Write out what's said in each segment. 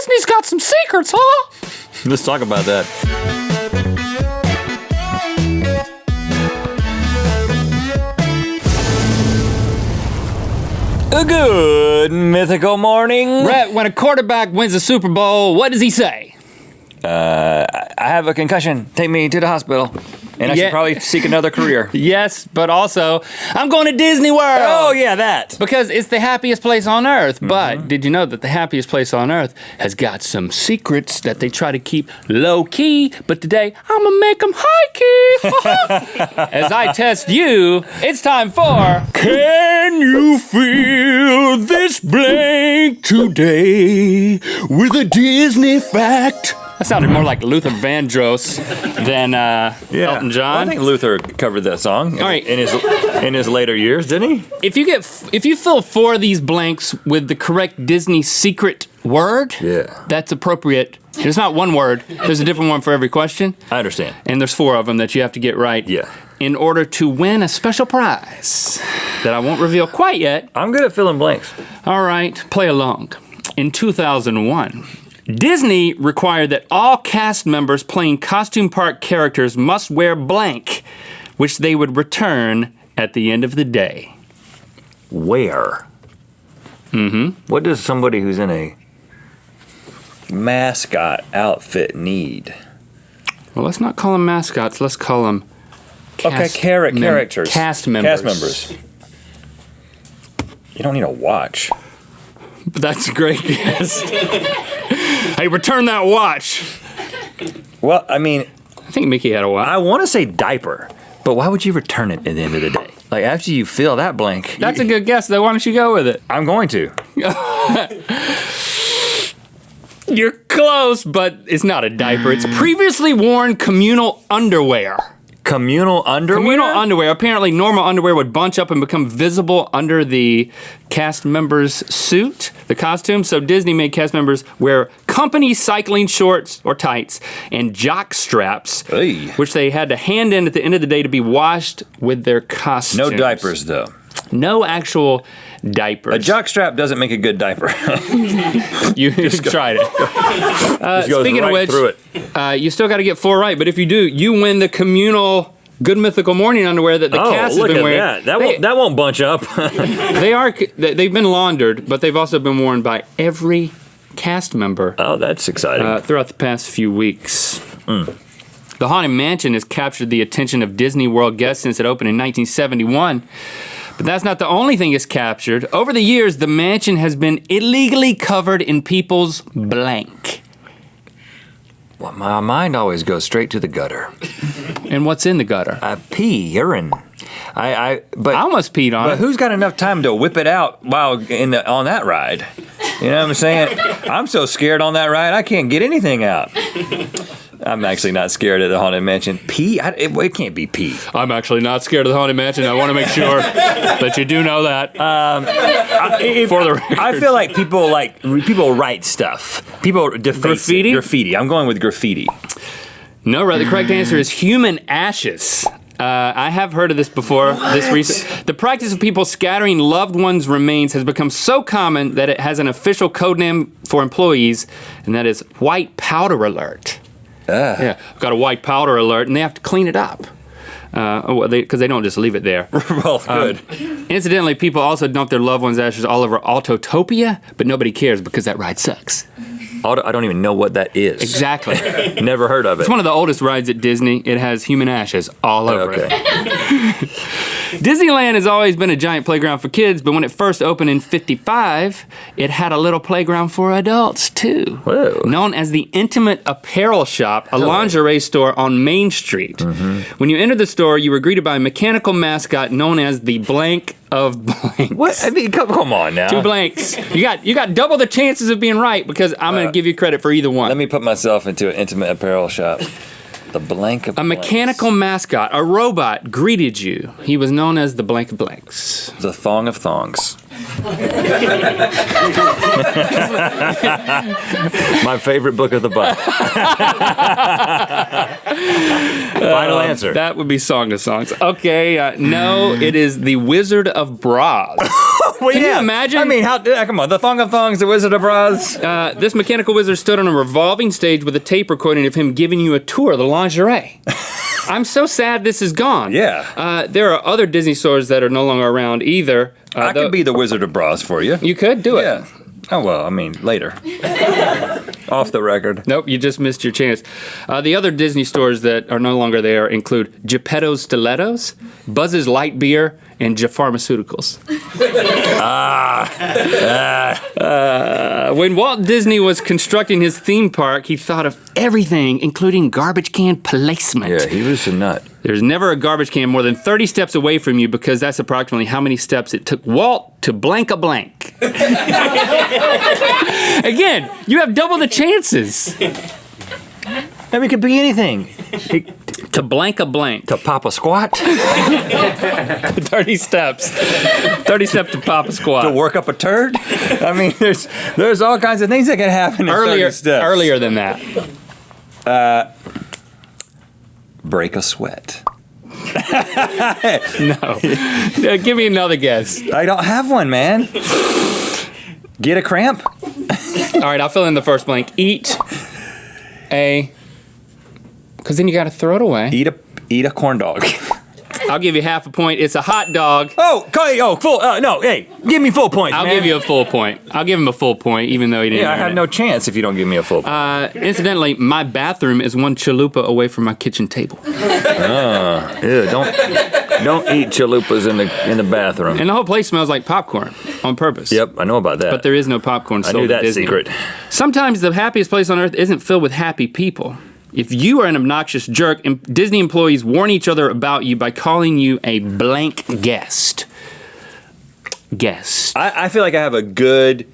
Disney's got some secrets, huh? Let's talk about that. A good mythical morning. Rhett, when a quarterback wins a Super Bowl, what does he say? I have a concussion. Take me to the hospital. And I should probably seek another career. Yes, but also, I'm going to Disney World. Oh, yeah, that. Because it's the happiest place on earth. But did you know that the happiest place on earth has got some secrets that they try to keep low key? But today, I'm going to make them high key. As I test you, it's time for... Can you feel this blank today with a Disney fact? That sounded more like Luther Vandross than Elton John. Well, I think Luther covered that song in his later years, didn't he? If you fill 4 of these blanks with the correct Disney secret word, that's appropriate. There's not one word. There's a different one for every question. I understand. And there's 4 of them that you have to get right. Yeah. In order to win a special prize that I won't reveal quite yet. I'm good at filling blanks. All right, play along. In 2001, Disney required that all cast members playing costume park characters must wear blank, which they would return at the end of the day. Wear? What does somebody who's in a mascot outfit need? Well, let's not call them mascots. Let's call them characters. Cast members. Cast members. You don't need a watch. But that's a great guess. Hey, return that watch. Well, I mean... I think Mickey had a watch. I want to say diaper, but why would you return it at the end of the day? Like, after you fill that blank... That's a good guess, though. Why don't you go with it? I'm going to. You're close, but it's not a diaper. It's previously worn communal underwear. Communal underwear? Communal underwear. Apparently, normal underwear would bunch up and become visible under the cast member's suit, the costume. So Disney made cast members wear company cycling shorts or tights and jock straps, which they had to hand in at the end of the day to be washed with their costumes. No diapers, though. No actual diapers. A jock strap doesn't make a good diaper. You tried it. Speaking of which, you still got to get 4 right, but if you do, you win the communal Good Mythical Morning underwear that the cast has been wearing. That won't bunch up. They've been laundered, but they've also been worn by every cast member. Oh, that's exciting. Throughout the past few weeks. The Haunted Mansion has captured the attention of Disney World guests since it opened in 1971. But that's not the only thing it's captured. Over the years, the mansion has been illegally covered in people's blank. Well, my mind always goes straight to the gutter. And what's in the gutter? Urine. I almost peed on it. But who's got enough time to whip it out while on that ride? You know what I'm saying? I'm so scared on that ride, I can't get anything out. I'm actually not scared of the Haunted Mansion. Pee? It can't be pee. I'm actually not scared of the Haunted Mansion. I want to make sure that you do know that. For the record. I feel like people write stuff. People deface graffiti. Graffiti. I'm going with graffiti. No, right. The correct answer is human ashes. I have heard of this before. The practice of people scattering loved ones' remains has become so common that it has an official code name for employees, and that is white powder alert. Yeah, got a white powder alert, and they have to clean it up because they don't just leave it there. Well, good. Incidentally, people also dump their loved ones' ashes all over Autotopia, but nobody cares because that ride sucks. I don't even know what that is. Exactly. Never heard of it. It's one of the oldest rides at Disney. It has human ashes all over it. Disneyland has always been a giant playground for kids, but when it first opened in '55, it had a little playground for adults, too. Whoa. Known as the Intimate Apparel Shop, a lingerie store on Main Street. When you entered the store, you were greeted by a mechanical mascot known as the Blank of Blanks. What? I mean, come on now. 2 blanks. You got double the chances of being right because I'm going to give you credit for either one. Let me put myself into an Intimate Apparel Shop. The Blank of Blanks. A mechanical mascot, a robot, greeted you. He was known as the Blank of Blanks. The Thong of Thongs. My favorite book of the Bible. Final answer. That would be Song of Songs. Okay, no, it is The Wizard of Braz. Well, Can you imagine? I mean, come on, the Thong of Thongs, the Wizard of Braz. This mechanical wizard stood on a revolving stage with a tape recording of him giving you a tour of the lingerie. I'm so sad this is gone. Yeah. There are other Disney stores that are no longer around either. I could be the Wizard of Braz for you. You could do it. Yeah. Oh, well, I mean, later. Off the record. Nope, you just missed your chance. The other Disney stores that are no longer there include Geppetto's Stilettos, Buzz's Light Beer, and Jafar Pharmaceuticals. When Walt Disney was constructing his theme park, he thought of everything, including garbage can placement. Yeah, he was a nut. There's never a garbage can more than 30 steps away from you because that's approximately how many steps it took Walt to blank a blank. Again, you have double the chances. I mean, it could be anything. To blank a blank. To pop a squat. 30 steps. 30 steps to pop a squat. To work up a turd. I mean, there's all kinds of things that can happen in 30 steps. Earlier than that. Break a sweat. No. Give me another guess. I don't have one, man. Get a cramp? All right, I'll fill in the first blank. Eat a... Because then you got to throw it away. Eat a corn dog. I'll give you half a point. It's a hot dog. Full. No, hey, give me full points, I'll man. give you a full point. I'll give him a full point, even though he didn't. Yeah, I have no chance if you don't give me a full point. Incidentally, my bathroom is one chalupa away from my kitchen table. Ew, don't eat chalupas in the bathroom. And the whole place smells like popcorn on purpose. Yep, I know about that. But there is no popcorn sold I knew at that Disney. secret. Sometimes the happiest place on earth isn't filled with happy people. If you are an obnoxious jerk, Disney employees warn each other about you by calling you a blank guest. I feel like I have a good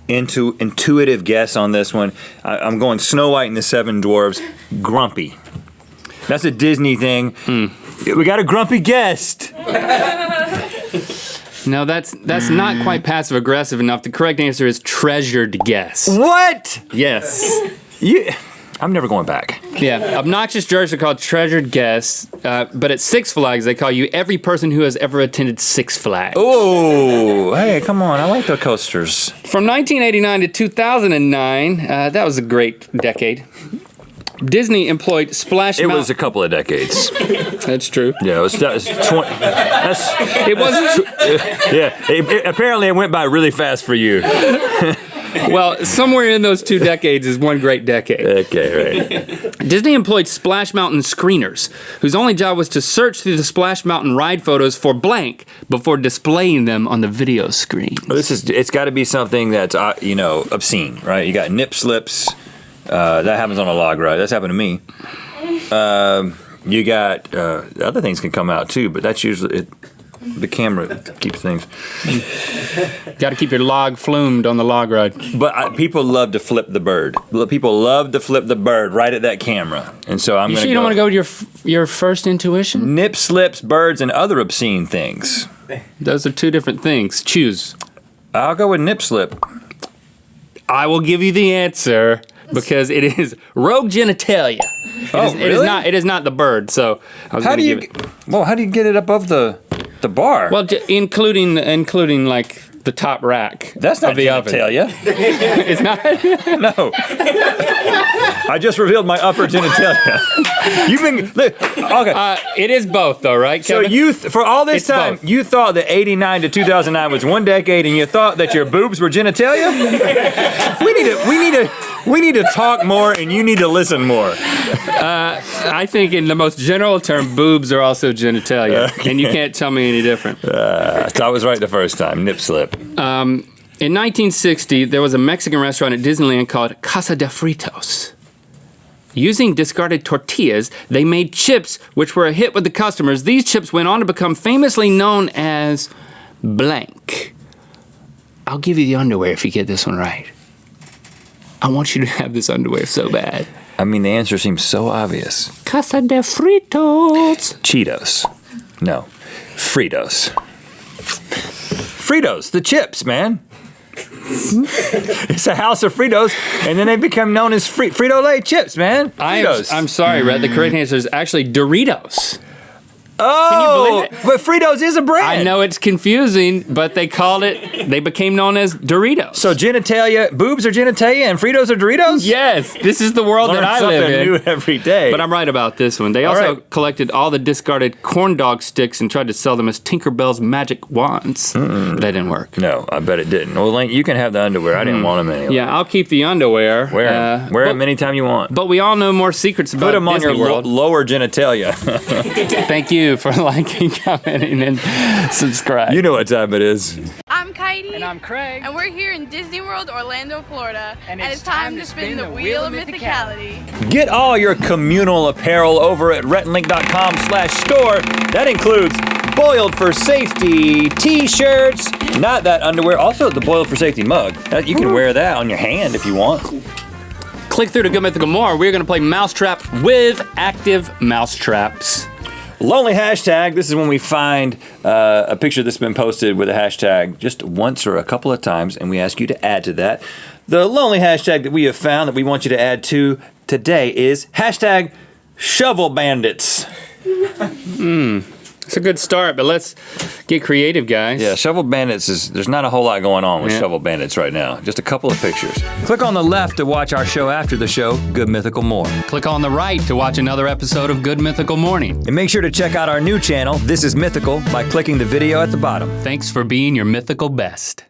intuitive guess on this one. I'm going Snow White and the Seven Dwarfs. Grumpy. That's a Disney thing. We got a grumpy guest. No, that's not quite passive aggressive enough. The correct answer is treasured guest. What? Yes. I'm never going back. Yeah, obnoxious jerks are called treasured guests, but at Six Flags they call you every person who has ever attended Six Flags. Oh, hey, come on, I like the coasters. From 1989 to 2009, that was a great decade. Disney employed Splash Mountain. It was a couple of decades. That's true. Yeah, it was 20. It wasn't. Apparently, it went by really fast for you. Well, somewhere in those 2 decades is one great decade. Okay, right. Disney employed Splash Mountain screeners, whose only job was to search through the Splash Mountain ride photos for blank before displaying them on the video screen. It's got to be something that's obscene, right? You got nip slips. That happens on a log ride. That's happened to me. You got other things can come out too, but that's usually the camera keeps things. Got to keep your log flumed on the log ride. But people love to flip the bird. People love to flip the bird right at that camera, and so I'm. You sure you don't want to go with your first intuition? Nip slips, birds, and other obscene things. Those are 2 different things. Choose. I'll go with nip slip. I will give you the answer. Because it is rogue genitalia. Really? It is not the bird. So how do you get it above the bar? Well, including like the top rack. That's not of the genitalia. Oven. It's not. No. I just revealed my upper genitalia. Okay. It is both, though, right, Kevin? So for all this It's time, both. you thought that 89 to 2009 was one decade, and you thought that your boobs were genitalia? We need to talk more, and you need to listen more. I think in the most general term, boobs are also genitalia, and you can't tell me any different. So I was right the first time. Nip slip. In 1960, there was a Mexican restaurant at Disneyland called Casa de Fritos. Using discarded tortillas, they made chips which were a hit with the customers. These chips went on to become famously known as blank. I'll give you the underwear if you get this one right. I want you to have this underwear so bad. I mean, the answer seems so obvious. Casa de Fritos. Cheetos. No. Fritos. Fritos, the chips, man. It's a house of Fritos, and then they become known as Frito-Lay chips, man. Fritos. I'm sorry, Rhett. The correct answer is actually Doritos. Oh, Can you believe it? but Fritos is a brand. I know it's confusing, but they became known as Doritos. So genitalia, boobs are genitalia, and Fritos are Doritos? Yes, this is the world Learn that I something live in. new every day. But I'm right about this one. They All also right. collected all the discarded corn dog sticks and tried to sell them as Tinkerbell's magic wands. But that didn't work. No, I bet it didn't. Well, Link, you can have the underwear. I didn't want them anyway. Yeah, I'll keep the underwear. Wear them anytime you want. But we all know more secrets about Put them on Disney your World. lower genitalia. Thank you for liking, commenting, and subscribe. You know what time it is. I'm Katie. And I'm Craig. And we're here in Disney World, Orlando, Florida. And it's time to spin the wheel of mythicality. Get all your communal apparel over at rhettlink.com/store. That includes Boiled for Safety t-shirts, not that underwear, also the Boiled for Safety mug. You can wear that on your hand if you want. Click through to Good Mythical More. We're going to play Mousetrap with active mousetraps. Lonely hashtag. This is when we find a picture that's been posted with a hashtag just once or a couple of times, and we ask you to add to that. The lonely hashtag that we have found that we want you to add to today is hashtag shovel bandits. It's a good start, but let's get creative, guys. Yeah, shovel bandits there's not a whole lot going on with shovel bandits right now. Just a couple of pictures. Click on the left to watch our show after the show, Good Mythical More. Click on the right to watch another episode of Good Mythical Morning. And make sure to check out our new channel, This is Mythical, by clicking the video at the bottom. Thanks for being your mythical best.